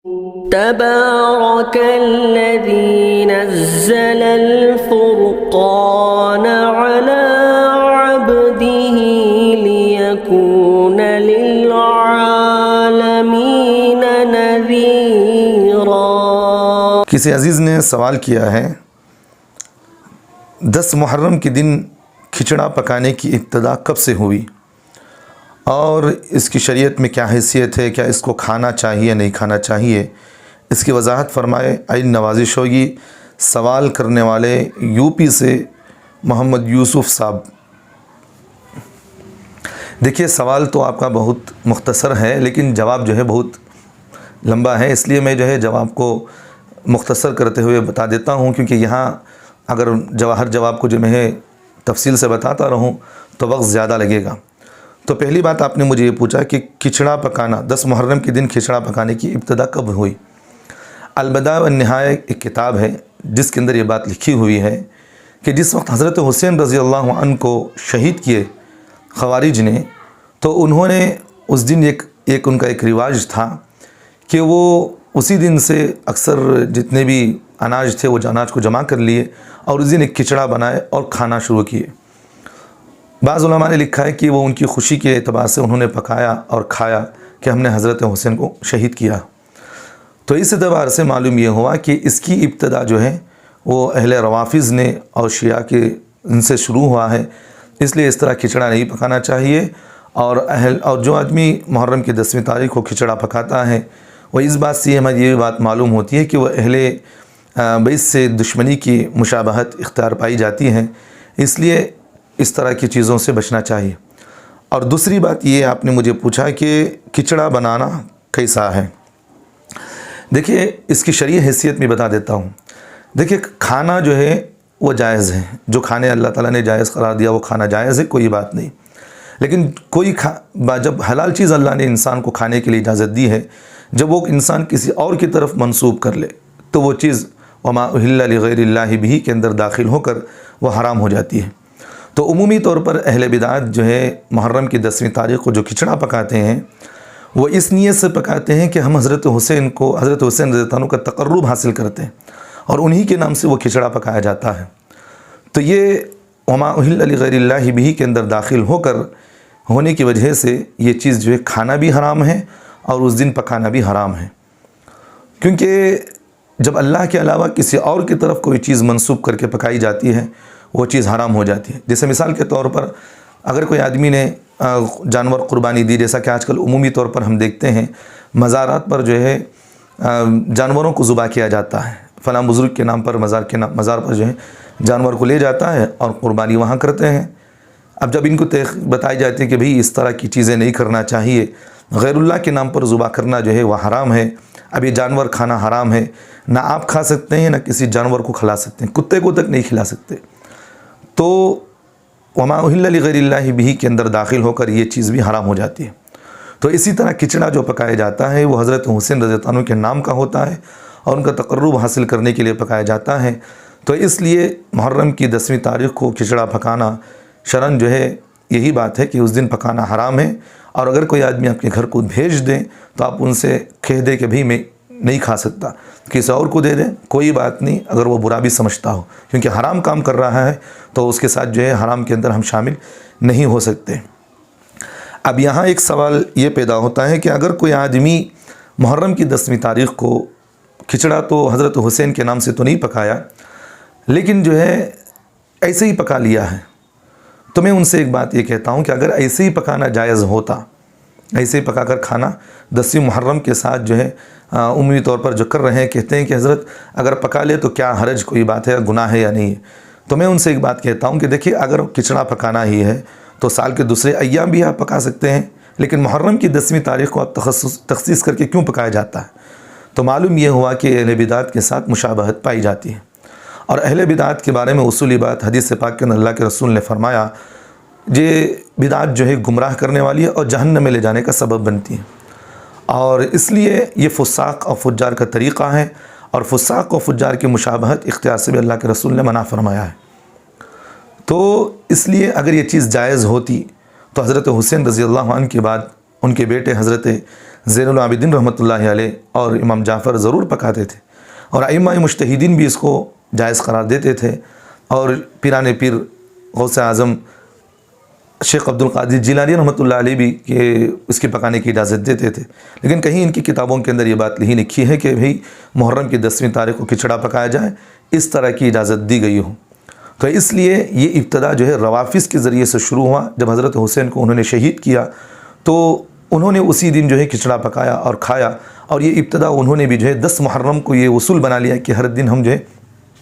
تبارك الذي نزل الفرقان على عبده ليكون للعالمين نذيرا۔ کسی عزیز نے سوال کیا ہے 10 محرم کے دن کھچڑا پکانے کی ابتدا کب سے ہوئی اور اس کی شریعت میں کیا حیثیت ہے، کیا اس کو کھانا چاہیے نہیں کھانا چاہیے، اس کی وضاحت فرمائے۔ عین نوازش ہوگی۔ سوال کرنے والے یو پی سے محمد یوسف صاحب۔ دیکھیے سوال تو آپ کا بہت مختصر ہے لیکن جواب جو ہے بہت لمبا ہے، اس لیے میں جو ہے جواب کو مختصر کرتے ہوئے بتا دیتا ہوں، کیونکہ یہاں اگر ہر جواب کو جو میں تفصیل سے بتاتا رہوں تو وقت زیادہ لگے گا۔ تو پہلی بات آپ نے مجھے یہ پوچھا کہ کھچڑا پکانا 10 محرم کے دن کھچڑا پکانے کی ابتدا کب ہوئی۔ البدایہ والنہایہ ایک کتاب ہے جس کے اندر یہ بات لکھی ہوئی ہے کہ جس وقت حضرت حسین رضی اللہ عنہ کو شہید کیے خوارج نے، تو انہوں نے اس دن ایک ان کا ایک رواج تھا کہ وہ اسی دن سے اکثر جتنے بھی اناج تھے وہ اناج کو جمع کر لیے اور اس دن ایک کھچڑا بنائے اور کھانا شروع کیے۔ بعض علماء نے لکھا ہے کہ وہ ان کی خوشی کے اعتبار سے انہوں نے پکایا اور کھایا کہ ہم نے حضرت حسین کو شہید کیا۔ تو اس اعتبار سے معلوم یہ ہوا کہ اس کی ابتدا جو ہے وہ اہل روافض نے اور شیعہ کے ان سے شروع ہوا ہے، اس لیے اس طرح کھچڑا نہیں پکانا چاہیے۔ اور جو آدمی محرم کی 10ویں تاریخ کو کھچڑا پکاتا ہے وہ اس بات سے ہمیں یہ بات معلوم ہوتی ہے کہ وہ اہل بیت سے دشمنی کی مشابہت اختیار پائی جاتی ہے، اس لیے اس طرح کی چیزوں سے بچنا چاہیے۔ اور دوسری بات یہ آپ نے مجھے پوچھا کہ کھچڑا بنانا کیسا ہے۔ دیکھیے اس کی شرعی حیثیت میں بتا دیتا ہوں۔ دیکھیے کھانا جو ہے وہ جائز ہے، جو کھانے اللہ تعالیٰ نے جائز قرار دیا وہ کھانا جائز ہے، کوئی بات نہیں۔ لیکن جب حلال چیز اللہ نے انسان کو کھانے کے لیے اجازت دی ہے، جب وہ انسان کسی اور کی طرف منسوب کر لے تو وہ چیز وما اہل لغیر اللہ بھی کے اندر داخل ہو کر وہ حرام ہو جاتی ہے۔ تو عمومی طور پر اہل بدعت جو ہے محرم کی 10ویں تاریخ کو جو کھچڑا پکاتے ہیں وہ اس نیت سے پکاتے ہیں کہ ہم حضرت حسین رضی اللہ عنہ کا تقرب حاصل کرتے ہیں اور انہی کے نام سے وہ کھچڑا پکایا جاتا ہے۔ تو یہ وما اہل لغیر اللہ بھی کے اندر داخل ہونے کی وجہ سے یہ چیز جو ہے کھانا بھی حرام ہے اور اس دن پکانا بھی حرام ہے، کیونکہ جب اللہ کے علاوہ کسی اور کی طرف کوئی چیز منسوب کر کے پکائی جاتی ہے وہ چیز حرام ہو جاتی ہے۔ جیسے مثال کے طور پر اگر کوئی آدمی نے جانور قربانی دی، جیسا کہ آج کل عمومی طور پر ہم دیکھتے ہیں مزارات پر جو ہے جانوروں کو ذبح کیا جاتا ہے، فلاں بزرگ کے نام پر مزار پر جو ہے جانور کو لے جاتا ہے اور قربانی وہاں کرتے ہیں۔ اب جب ان کو بتائی جاتی ہے کہ بھئی اس طرح کی چیزیں نہیں کرنا چاہیے، غیر اللہ کے نام پر ذبح کرنا جو ہے وہ حرام ہے، اب یہ جانور کھانا حرام ہے، نہ آپ کھا سکتے ہیں نہ کسی جانور کو کھلا سکتے ہیں، کتے کو تک نہیں کھلا سکتے۔ تو وما اہل لغیر اللہ بھی کے اندر داخل ہو کر یہ چیز بھی حرام ہو جاتی ہے۔ تو اسی طرح کھچڑا جو پکایا جاتا ہے وہ حضرت حسین رضی اللہ عنہ کے نام کا ہوتا ہے اور ان کا تقرب حاصل کرنے کے لیے پکایا جاتا ہے۔ تو اس لیے محرم کی 10ویں تاریخ کو کھچڑا پکانا شرعاً جو ہے یہی بات ہے کہ اس دن پکانا حرام ہے، اور اگر کوئی آدمی آپ کے گھر کو بھیج دیں تو آپ ان سے کہہ دیں کہ بھئی میں نہیں کھا سکتا، کسی اور کو دے دیں، کوئی بات نہیں اگر وہ برا بھی سمجھتا ہو، کیونکہ حرام کام کر رہا ہے تو اس کے ساتھ جو ہے حرام کے اندر ہم شامل نہیں ہو سکتے۔ اب یہاں ایک سوال یہ پیدا ہوتا ہے کہ اگر کوئی آدمی محرم کی 10ویں تاریخ کو کھچڑا تو حضرت حسین کے نام سے تو نہیں پکایا لیکن جو ہے ایسے ہی پکا لیا ہے، تو میں ان سے ایک بات یہ کہتا ہوں کہ اگر ایسے ہی پکانا جائز ہوتا، ایسے ہی پکا کر کھانا 10ویں محرم کے ساتھ جو ہے عمومی طور پر جو کر رہے ہیں کہتے ہیں کہ حضرت اگر پکا لے تو کیا حرج، کوئی بات ہے، گناہ ہے یا نہیں ہے، تو میں ان سے ایک بات کہتا ہوں کہ دیکھیے اگر کھچڑا پکانا ہی ہے تو سال کے دوسرے ایام بھی آپ پکا سکتے ہیں، لیکن محرم کی 10ویں تاریخ کو آپ تخصیص کر کے کیوں پکایا جاتا ہے؟ تو معلوم یہ ہوا کہ اہل بدعت کے ساتھ مشابہت پائی جاتی ہے، اور اہل بدعت کے بارے میں اصولی بات حدیث پاک کے اندر اللہ کے رسول نے فرمایا یہ بدعت جو ہے گمراہ کرنے والی ہے اور جہنم میں لے جانے کا سبب بنتی ہے، اور اس لیے یہ فساق اور فجار کا طریقہ ہے، اور فساق و فجار کی مشابہت اختیار سے بھی اللہ کے رسول نے منع فرمایا ہے۔ تو اس لیے اگر یہ چیز جائز ہوتی تو حضرت حسین رضی اللہ عنہ کے بعد ان کے بیٹے حضرت زین العابدین رحمۃ اللہ علیہ اور امام جعفر ضرور پکاتے تھے، اور ائمہ مجتہدین بھی اس کو جائز قرار دیتے تھے، اور پیران پیر غوث اعظم شیخ عبد القادر جیلانی رحمۃ اللہ علیہ بھی کہ اس کے پکانے کی اجازت دیتے تھے، لیکن کہیں ان کی کتابوں کے اندر یہ بات نہیں لکھی ہے کہ بھئی محرم کی 10ویں تاریخ کو کھچڑا پکایا جائے، اس طرح کی اجازت دی گئی ہو۔ تو اس لیے یہ ابتدا جو ہے روافظ کے ذریعے سے شروع ہوا۔ جب حضرت حسین کو انہوں نے شہید کیا تو انہوں نے اسی دن جو ہے کھچڑا پکایا اور کھایا، اور یہ ابتدا انہوں نے بھی جو ہے 10 محرم کو یہ اصول بنا لیا کہ ہر دن ہم جو ہے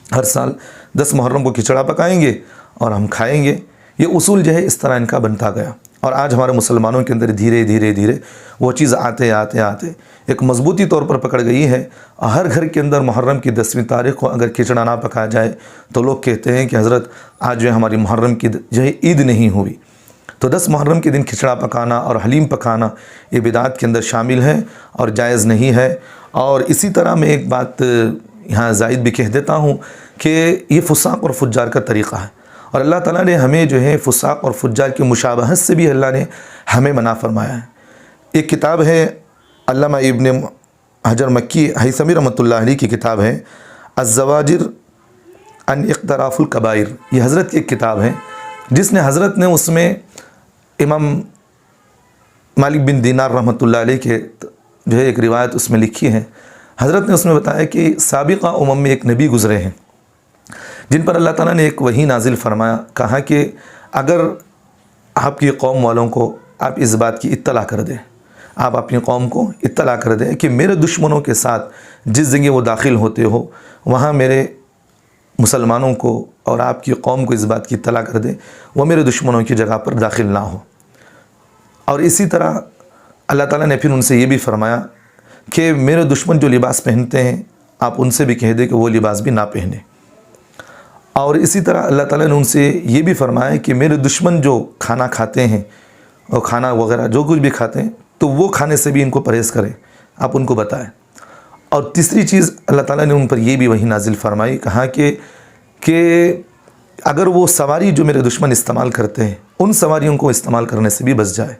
ہر سال 10 محرم کو کھچڑا پکائیں گے اور ہم کھائیں گے۔ یہ اصول جو ہے اس طرح ان کا بنتا گیا، اور آج ہمارے مسلمانوں کے اندر دھیرے دھیرے دھیرے وہ چیز آتے ایک مضبوطی طور پر پکڑ گئی ہے۔ ہر گھر کے اندر محرم کی 10ویں تاریخ کو اگر کھچڑا نہ پکایا جائے تو لوگ کہتے ہیں کہ حضرت آج جو ہے ہماری محرم کی جو ہے عید نہیں ہوئی۔ تو 10 محرم کے دن کھچڑا پکانا اور حلیم پکانا یہ بدعات کے اندر شامل ہے اور جائز نہیں ہے۔ اور اسی طرح میں ایک بات یہاں زائد بھی کہہ دیتا ہوں کہ یہ فساق اور فجار کا طریقہ ہے، اور اللہ تعالیٰ نے ہمیں جو ہے فساق اور فجار کی مشابہت سے بھی اللہ نے ہمیں منع فرمایا ہے۔ ایک کتاب ہے علامہ ابن حجر مکی ہیثمی رحمۃ اللہ علیہ کی کتاب ہے الزواجر عن اقتراف الکبائر، یہ حضرت کی ایک کتاب ہے جس نے حضرت نے اس میں امام مالک بن دینار رحمۃ اللہ علیہ کے جو ہے ایک روایت اس میں لکھی ہے۔ حضرت نے اس میں بتایا کہ سابقہ امم میں ایک نبی گزرے ہیں جن پر اللہ تعالیٰ نے ایک وحی نازل فرمایا، کہا کہ اگر آپ کی قوم والوں کو آپ اس بات کی اطلاع کر دیں، آپ اپنی قوم کو اطلاع کر دیں کہ میرے دشمنوں کے ساتھ جس جگہ وہ داخل ہوتے ہو وہاں میرے مسلمانوں کو اور آپ کی قوم کو اس بات کی اطلاع کر دیں وہ میرے دشمنوں کی جگہ پر داخل نہ ہو۔ اور اسی طرح اللہ تعالیٰ نے پھر ان سے یہ بھی فرمایا کہ میرے دشمن جو لباس پہنتے ہیں آپ ان سے بھی کہہ دیں کہ وہ لباس بھی نہ پہنیں۔ اور اسی طرح اللہ تعالیٰ نے ان سے یہ بھی فرمایا کہ میرے دشمن جو کھانا کھاتے ہیں اور کھانا وغیرہ جو کچھ بھی کھاتے ہیں تو وہ کھانے سے بھی ان کو پرہیز کریں، آپ ان کو بتائیں۔ اور تیسری چیز اللہ تعالیٰ نے ان پر یہ بھی وحی نازل فرمائی، کہا کہ اگر وہ سواری جو میرے دشمن استعمال کرتے ہیں ان سواریوں کو استعمال کرنے سے بھی بچ جائے۔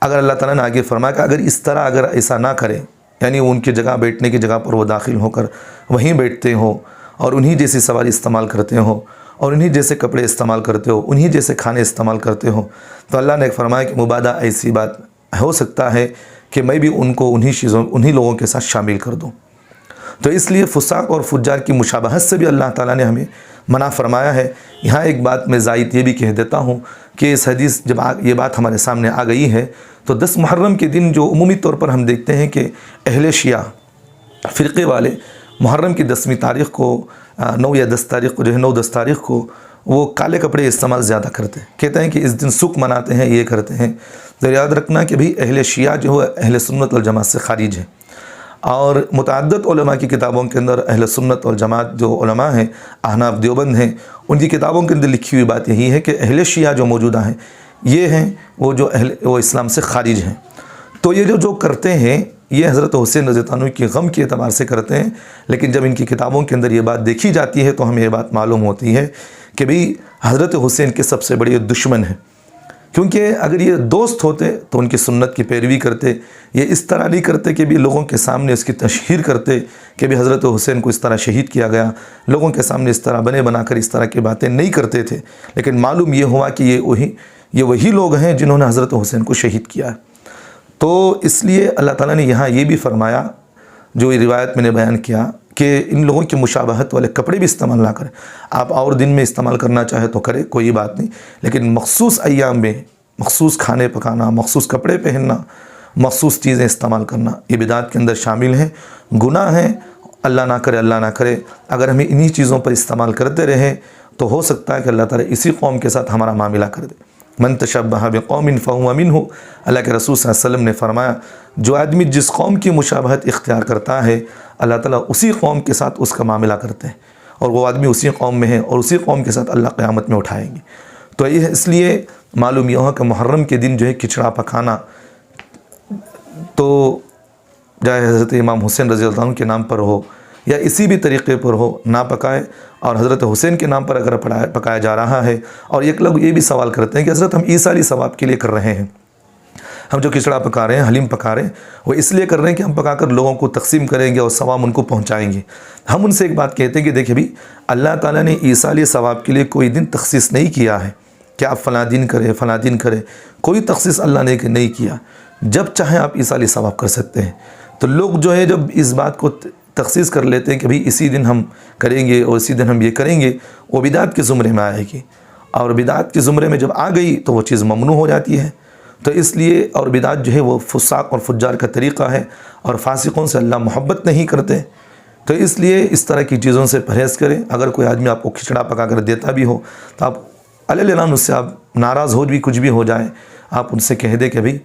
اگر اللہ تعالیٰ نے آگے فرمایا کہ اگر اس طرح اگر ایسا نہ کرے، یعنی ان کی جگہ بیٹھنے کی جگہ پر وہ داخل ہو کر وہیں بیٹھتے ہوں اور انہی جیسی سواری استعمال کرتے ہوں اور انہی جیسے کپڑے استعمال کرتے ہو، انہی جیسے کھانے استعمال کرتے ہو، تو اللہ نے فرمایا کہ مبادہ ایسی بات ہو سکتا ہے کہ میں بھی ان کو انہی لوگوں کے ساتھ شامل کر دوں۔ تو اس لیے فساق اور فجار کی مشابہت سے بھی اللہ تعالیٰ نے ہمیں منع فرمایا ہے۔ یہاں ایک بات میں زائد یہ بھی کہہ دیتا ہوں کہ اس حدیث جب یہ بات ہمارے سامنے آ گئی ہے تو 10 محرم کے دن جو عمومی طور پر ہم دیکھتے ہیں کہ اہل شیعہ فرقے والے محرم کی 10ویں تاریخ کو 9 یا 10 تاریخ کو جو ہے 9-10 تاریخ کو وہ کالے کپڑے استعمال زیادہ کرتے ہیں، کہتے ہیں کہ اس دن سکھ مناتے ہیں، یہ کرتے ہیں۔ تو یاد رکھنا کہ بھئی اہل شیعہ جو ہے اہل سنت والجماعت سے خارج ہے، اور متعدد علماء کی کتابوں کے اندر اہل سنت والجماعت جو علماء ہیں احناف دیوبند ہیں ان کی کتابوں کے اندر لکھی ہوئی بات یہی ہے کہ اہل شیعہ جو موجودہ ہیں یہ ہیں وہ اسلام سے خارج ہیں۔ تو یہ جو کرتے ہیں یہ حضرت حسین رضی اللہ عنہ کی غم کے اعتبار سے کرتے ہیں، لیکن جب ان کی کتابوں کے اندر یہ بات دیکھی جاتی ہے تو ہمیں یہ بات معلوم ہوتی ہے کہ بھئی حضرت حسین کے سب سے بڑے دشمن ہیں، کیونکہ اگر یہ دوست ہوتے تو ان کی سنت کی پیروی کرتے، یہ اس طرح نہیں کرتے کہ بھی لوگوں کے سامنے اس کی تشہیر کرتے کہ بھی حضرت حسین کو اس طرح شہید کیا گیا، لوگوں کے سامنے اس طرح بنا کر اس طرح کی باتیں نہیں کرتے تھے، لیکن معلوم یہ ہوا کہ یہ وہی لوگ ہیں جنہوں نے حضرت حسین کو شہید کیا ہے۔ تو اس لیے اللہ تعالیٰ نے یہاں یہ بھی فرمایا جو یہ روایت میں نے بیان کیا کہ ان لوگوں کی مشابہت والے کپڑے بھی استعمال نہ کریں۔ آپ اور دن میں استعمال کرنا چاہے تو کرے، کوئی بات نہیں، لیکن مخصوص ایام میں مخصوص کھانے پکانا، مخصوص کپڑے پہننا، مخصوص چیزیں استعمال کرنا یہ بدعات کے اندر شامل ہیں، گناہ ہیں۔ اللہ نہ کرے اگر ہمیں انہی چیزوں پر استعمال کرتے رہیں تو ہو سکتا ہے کہ اللہ تعالیٰ اسی قوم کے ساتھ ہمارا معاملہ کر دے۔ من تشبہ بقوم فہو منہ، اللہ کے رسول صلی اللہ علیہ وسلم نے فرمایا جو آدمی جس قوم کی مشابہت اختیار کرتا ہے اللہ تعالیٰ اسی قوم کے ساتھ اس کا معاملہ کرتے ہیں، اور وہ آدمی اسی قوم میں ہے اور اسی قوم کے ساتھ اللہ قیامت میں اٹھائیں گے۔ تو اس لیے معلوم یہ ہوا کہ محرم کے دن جو ہے کھچڑا پکانا تو چاہے حضرت امام حسین رضی اللہ عنہ کے نام پر ہو یا اسی بھی طریقے پر ہو نہ پکائے، اور حضرت حسین کے نام پر اگر پکایا جا رہا ہے، اور ایک لوگ یہ بھی سوال کرتے ہیں کہ حضرت ہم عیسیٰ علیہ ثواب کے لیے کر رہے ہیں، ہم جو کھچڑا پکا رہے ہیں، حلیم پکا رہے ہیں، وہ اس لیے کر رہے ہیں کہ ہم پکا کر لوگوں کو تقسیم کریں گے اور ثواب ان کو پہنچائیں گے۔ ہم ان سے ایک بات کہتے ہیں کہ دیکھیں بھی اللہ تعالیٰ نے ایصال ثواب کے لیے کوئی دن تخصیص نہیں کیا ہے کہ آپ فلاں دن کریں فلاں دن کریں، کوئی تخصیص اللہ نے نہیں کیا۔ جب چاہیں آپ ایصال ثواب کر سکتے ہیں۔ تو لوگ جو ہے جب اس بات کو تخصیص کر لیتے ہیں کہ بھئی اسی دن ہم کریں گے اور اسی دن ہم یہ کریں گے، وہ بدعت کے زمرے میں آئے گی، اور بدعت کے زمرے میں جب آ گئی تو وہ چیز ممنوع ہو جاتی ہے۔ تو اس لیے اور بدعت جو ہے وہ فساق اور فجار کا طریقہ ہے، اور فاسقوں سے اللہ محبت نہیں کرتے۔ تو اس لیے اس طرح کی چیزوں سے پرہیز کریں۔ اگر کوئی آدمی آپ کو کھچڑا پکا کر دیتا بھی ہو تو آپ اعلان اس سے آپ ناراض ہو بھی کچھ بھی ہو جائے، آپ ان سے کہہ دیں کہ بھئی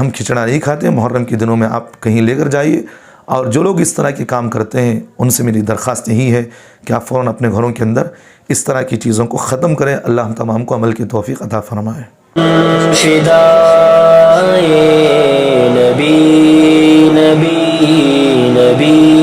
ہم کھچڑا نہیں کھاتے، محرم کے دنوں میں آپ کہیں لے کر جائیے۔ اور جو لوگ اس طرح کے کام کرتے ہیں ان سے میری درخواست یہی ہے کہ آپ فوراً اپنے گھروں کے اندر اس طرح کی چیزوں کو ختم کریں۔ اللہ ہم تمام کو عمل کی توفیق عطا فرمائے۔ فدائے نبی نبی نبی